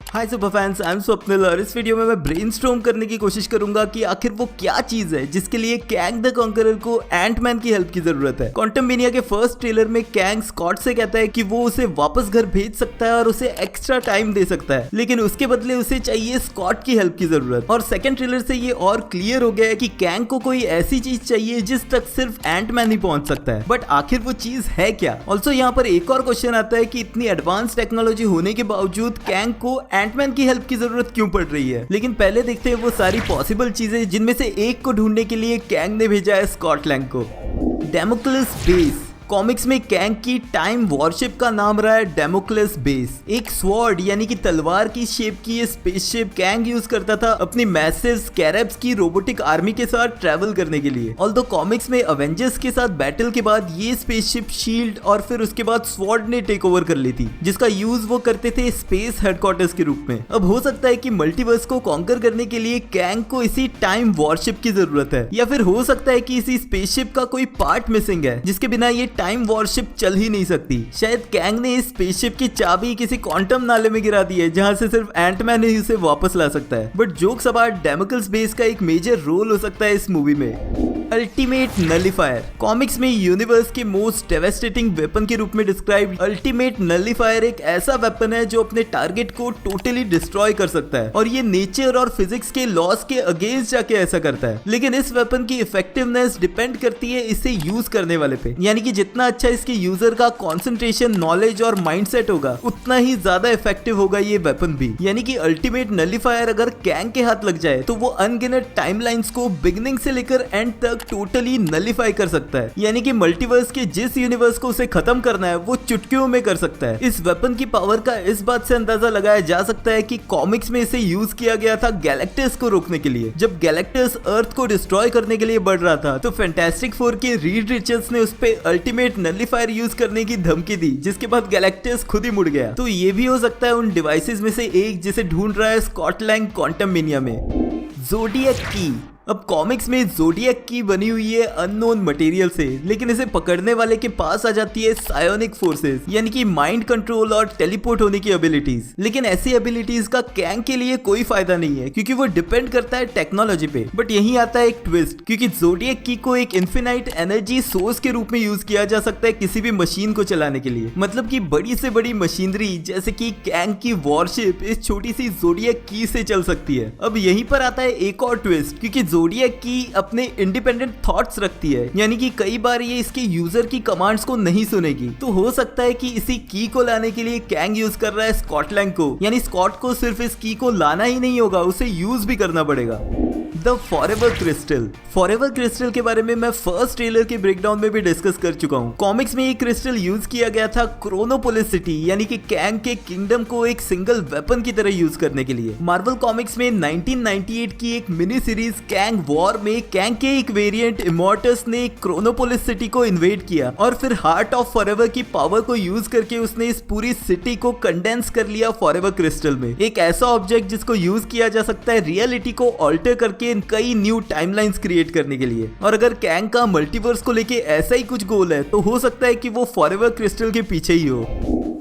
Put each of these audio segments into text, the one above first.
Hi super fans, I am Swapnil और इस video में मैं ब्रेनस्टॉर्म करने की कोशिश करूंगा कि आखिर वो क्या चीज है जिसके लिए कैंग द कॉन्करर को एंटमैन की हेल्प की जरूरत है। क्वांटममेनिया के फर्स्ट ट्रेलर में कैंग स्कॉट से कहता है कि वो उसे वापस घर भेज सकता है और उसे एक्स्ट्रा टाइम दे सकता है, लेकिन उसके बदले उसे चाहिए स्कॉट की हेल्प की जरूरत। और सेकंड ट्रेलर से ये और क्लियर हो गया है कि कैंग को कोई ऐसी चीज चाहिए जिस तक सिर्फ एंटमैन ही पहुंच सकता है, बट आखिर वो चीज है क्या। ऑल्सो यहाँ पर एक और क्वेश्चन आता है कि इतनी एडवांस टेक्नोलॉजी होने के बावजूद कैंग को एंटमैन की हेल्प की जरूरत क्यों पड़ रही है। लेकिन पहले देखते हैं वो सारी पॉसिबल चीजें जिनमें से एक को ढूंढने के लिए कैंग ने भेजा है स्कॉट लैंग को। डेमोक्लिस बेस। कॉमिक्स में कैंग की टाइम वॉरशिप का नाम रहा है डेमोक्लिस बेस। एक स्वॉर्ड यानी कि तलवार की शेप की ये स्पेसशिप कैंग यूज करता था अपनी मैसिव स्कैरेब्स की रोबोटिक आर्मी के साथ ट्रैवल करने के लिए। ऑल्दो कॉमिक्स में अवेंजर्स के साथ बैटल के बाद ये स्पेसशिप शील्ड और फिर उसके बाद स्वॉर्ड ने टेक ओवर कर ली थी, जिसका यूज वो करते थे स्पेस हेडक्वार्टर्स के रूप में। अब हो सकता है कि मल्टीवर्स को कॉन्कर करने के लिए कैंग को इसी टाइम वॉरशिप की जरूरत है, या फिर हो सकता है कि इसी स्पेसशिप का कोई पार्ट मिसिंग है जिसके बिना ये टाइम वॉरशिप चल ही नहीं सकती। शायद कैंग ने इस स्पेसशिप की चाबी किसी क्वांटम नाले में गिरा दी है जहां से सिर्फ एंटमैन ही उसे वापस ला सकता है। बट जोक्स अबाउट डेमोक्लिस बेस का एक मेजर रोल हो सकता है इस मूवी में। अल्टीमेट नलिफायर। कॉमिक्स में यूनिवर्स के मोस्ट डेवास्टेटिंग वेपन के रूप में डिस्क्राइब अल्टीमेट नलिफायर एक ऐसा वेपन है जो अपने टारगेट को टोटली डिस्ट्रॉय कर सकता है, और ये नेचर और फिजिक्स के लॉस के अगेंस्ट जाके ऐसा करता है। लेकिन इस वेपन की इफेक्टिवनेस डिपेंड करती है इसे यूज करने वाले पे, यानी कि जितना अच्छा इसके यूजर का कंसंट्रेशन, नॉलेज और माइंडसेट होगा उतना ही ज्यादा इफेक्टिव होगा ये वेपन भी। यानी कि अल्टीमेट नलिफायर अगर कैंग के हाथ लग जाए तो वो अनगिनत टाइमलाइंस को बिगिनिंग से लेकर एंड तक टोटली नलिफाई कर सकता है। यानी कि मल्टीवर्स के जिस यूनिवर्स को उसे खत्म करना है वो चुटकियों में कर सकता है। इस वेपन की पावर का इस बात से अंदाजा लगाया जा सकता है कि कॉमिक्स में इसे यूज किया गया था गैलेक्टस को रोकने के लिए। जब गैलेक्टस अर्थ को डिस्ट्रॉय करने के लिए बढ़ रहा था तो फैंटास्टिक फोर के रीड रिचर्ड्स ने उस पे अल्टीमेट नलिफायर यूज करने की धमकी दी, जिसके बाद गैलेक्टस खुद ही मुड़ गया। तो ये भी हो सकता है उन डिवाइसेस में से एक जिसे ढूंढ रहा है स्कॉट लैंग क्वांटममेनिया में। ज़ोडिएक की। अब कॉमिक्स में ज़ोडिएक की बनी हुई है अननोन मटेरियल से, लेकिन इसे पकड़ने वाले के पास आ जाती है सायोनिक फोर्सेस, यानी कि माइंड कंट्रोल और टेलीपोर्ट होने की एबिलिटीज। लेकिन ऐसी एबिलिटीज का कैंग के लिए कोई फायदा नहीं है क्योंकि वो डिपेंड करता है टेक्नोलॉजी पे। बट यही आता है एक ट्विस्ट, क्योंकि ज़ोडिएक की को एक इन्फिनाइट एनर्जी सोर्स के रूप में यूज किया जा सकता है किसी भी मशीन को चलाने के लिए। मतलब कि बड़ी से बड़ी मशीनरी जैसे कि कैंग की वॉरशिप इस छोटी सी ज़ोडिएक की से चल सकती है। अब यहीं पर आता है एक और ट्विस्ट, क्योंकि ज़ोडिएक की अपने इंडिपेंडेंट थॉट्स रखती है, यानी कि कई बार ये इसके यूजर की कमांड्स को नहीं सुनेगी। तो हो सकता है कि इसी की को लाने के लिए कैंग यूज कर रहा है स्कॉट लैंग को, यानी स्कॉट को सिर्फ इस की को लाना ही नहीं होगा, उसे यूज भी करना पड़ेगा। The forever crystal. Forever crystal के बारे में मैं फर्स्ट ट्रेलर के ब्रेकडाउन में भी डिस्कस कर चुका हूँ। कॉमिक्स में ये क्रिस्टल यूज किया गया था क्रोनोपोलिस सिटी यानी कि कैंग के किंगडम को एक सिंगल वेपन की तरह यूज करने के लिए। मार्वल कॉमिक्स में 1998 की एक मिनी सीरीज कैंग वॉर में कैंग के एक वेरिएंट इमॉर्टस ने क्रोनोपोलिस सिटी को इन्वेड किया और फिर हार्ट ऑफ फॉरएवर की पावर को यूज करके उसने इस पूरी सिटी को कंडेंस कर लिया फॉरएवर क्रिस्टल में। एक ऐसा ऑब्जेक्ट जिसको यूज किया जा सकता है रियलिटी को ऑल्टर करके कई न्यू टाइमलाइंस क्रिएट करने के लिए। और अगर कैंग का मल्टीवर्स को लेके ऐसा ही कुछ गोल है तो हो सकता है कि वो फॉरएवर क्रिस्टल के पीछे ही हो।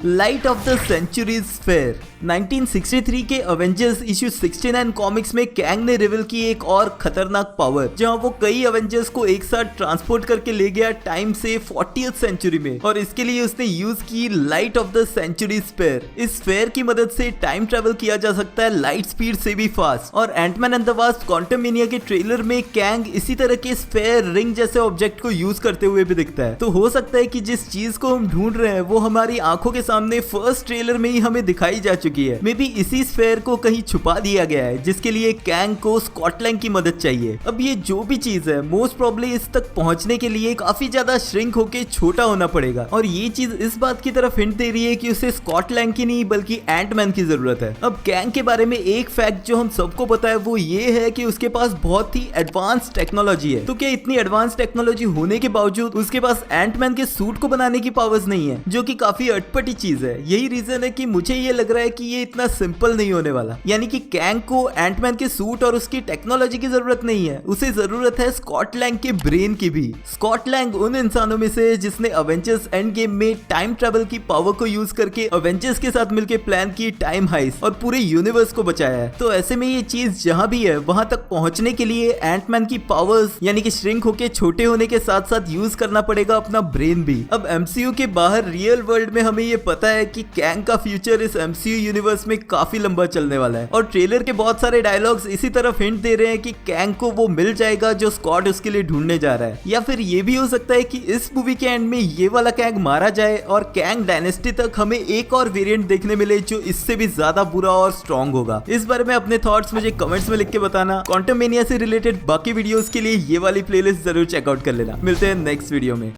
Light of the century sphere. 1963 के अवेंजर्स इश्यू 69 कॉमिक्स में कैंग ने रिवील की एक और खतरनाक पावर, जहां वो कई अवेंजर्स को एक साथ ट्रांसपोर्ट करके ले गया टाइम से 40th सेंचुरी में, और इसके लिए उसने यूज की light of the century sphere. इस स्फीयर की मदद से टाइम ट्रेवल किया जा सकता है लाइट स्पीड से भी फास्ट। और Ant Man and the Wasp Quantumania के ट्रेलर में कैंग इसी तरह के स्फीयर रिंग जैसे ऑब्जेक्ट को यूज करते हुए भी दिखता है। तो हो सकता है कि जिस चीज को हम ढूंढ रहे हैं वो हमारी आंखों के सामने फर्स्ट ट्रेलर में ही हमें दिखाई जा चुकी है। मे बी इसी स्फीयर को कहीं छुपा दिया गया है जिसके लिए कैंग को स्कॉट लैंग की मदद चाहिए। अब ये जो भी चीज है मोस्ट प्रोबेबली इस तक पहुंचने के लिए काफी ज्यादा श्रिंक होके छोटा होना पड़ेगा, और ये चीज इस बात की तरफ हिंट दे रही है कि उसे स्कॉट लैंग की नहीं बल्कि एंटमैन की जरूरत है। अब कैंग के बारे में एक फैक्ट जो हम सबको पता है वो ये है कि उसके पास बहुत ही एडवांस टेक्नोलॉजी है। तो क्या इतनी एडवांस टेक्नोलॉजी होने के बावजूद उसके पास एंटमैन के सूट को बनाने की पावर्स नहीं है, जो कि काफी अटपटी चीज है। यही रीजन है कि मुझे ये लग रहा है कि ये इतना सिंपल नहीं होने वाला। यानी कि कैंग को एंटमैन के सूट और उसकी टेक्नोलॉजी की जरूरत नहीं है, उसे जरूरत है स्कॉट लैंग के ब्रेन की भी। स्कॉट लैंग उन इंसानों में से जिसने अवेंजर्स एंड गेम में टाइम ट्रेवल की पावर को यूज करके अवेंजर्स के साथ मिलकर प्लान की टाइम हाइस्ट और पूरे यूनिवर्स को बचाया है। तो ऐसे में ये चीज जहां भी है वहां तक पहुंचने के लिए एंटमैन की पावर्स यानी कि श्रिंक होके छोटे होने के साथ साथ यूज करना पड़ेगा अपना ब्रेन भी। अब एमसीयू के बाहर रियल वर्ल्ड में हमें ये पता है कि कैंग का फ्यूचर इस एमसीयू यूनिवर्स में काफी लंबा चलने वाला है और ट्रेलर के बहुत सारे डायलॉग्स इसी तरफ हिंट दे रहे हैं कि कैंग को वो मिल जाएगा जो स्कॉट उसके लिए ढूंढने जा रहा है। या फिर ये भी हो सकता है कि इस मूवी के एंड में ये वाला कैंग मारा जाए और कैंग डायनेस्टी तक हमें एक और वेरिएंट देखने मिले जो इससे भी ज्यादा बुरा और स्ट्रॉन्ग होगा। इस बारे में अपने थॉट्स मुझे कमेंट्स में लिख के बताना। क्वांटम मेनिया से रिलेटेड बाकी वीडियोस के लिए ये वाली प्लेलिस्ट जरूर चेकआउट कर लेना। मिलते हैं नेक्स्ट वीडियो में।